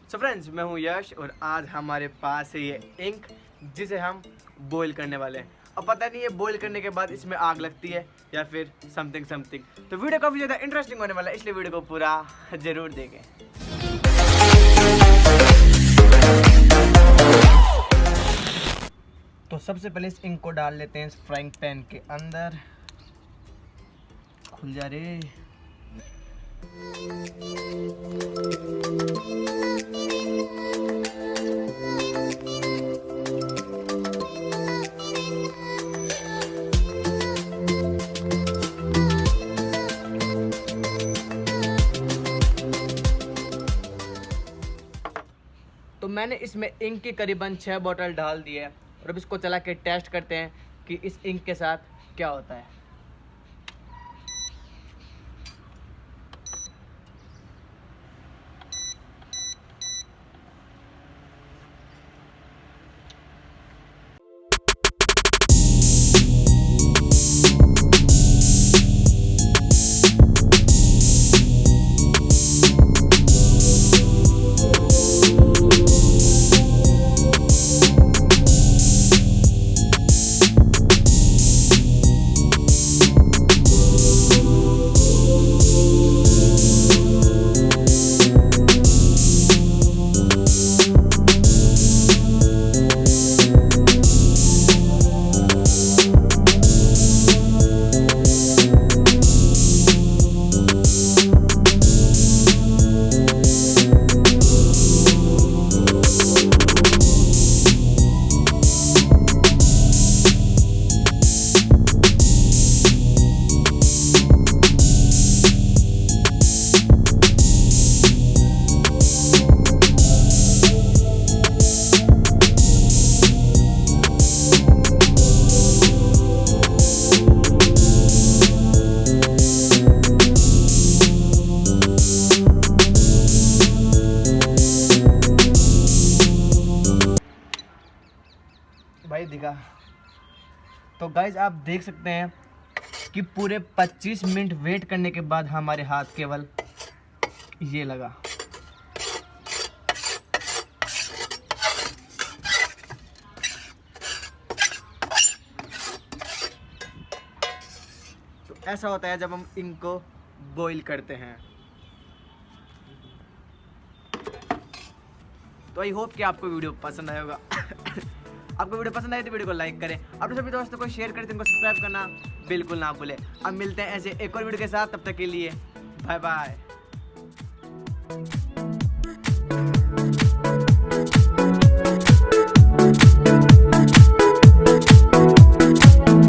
So friends, मैं हूँ यश और आज हमारे पास है ये इंक जिसे हम बॉईल करने वाले हैं। अब पता नहीं ये बॉईल करने के बाद इसमें आग लगती है या फिर समथिंग। तो वीडियो काफ़ी ज़्यादा इंटरेस्टिंग होने वाला है, इसलिए वीडियो को पूरा ज़रूर देखें। तो सबसे पहले इस इंक को डाल लेते हैं इस फ्राइंग पैन के अंदर। खुल जा रे। तो मैंने इसमें इंक की करीबन 6 बोतल डाल दी है और अब इसको चला के टेस्ट करते हैं कि इस इंक के साथ क्या होता है। भाई दिखा। तो गाइज आप देख सकते हैं कि पूरे 25 मिनट वेट करने के बाद हमारे हाथ केवल ये लगा। तो ऐसा होता है जब हम इनको बॉईल करते हैं। तो आई होप कि आपको वीडियो पसंद आया होगा। आपको वीडियो पसंद आए तो वीडियो को लाइक करें, अपने सभी दोस्तों को शेयर करें, उनको सब्सक्राइब करना बिल्कुल ना भूलें। अब मिलते हैं ऐसे एक और वीडियो के साथ, तब तक के लिए बाय बाय।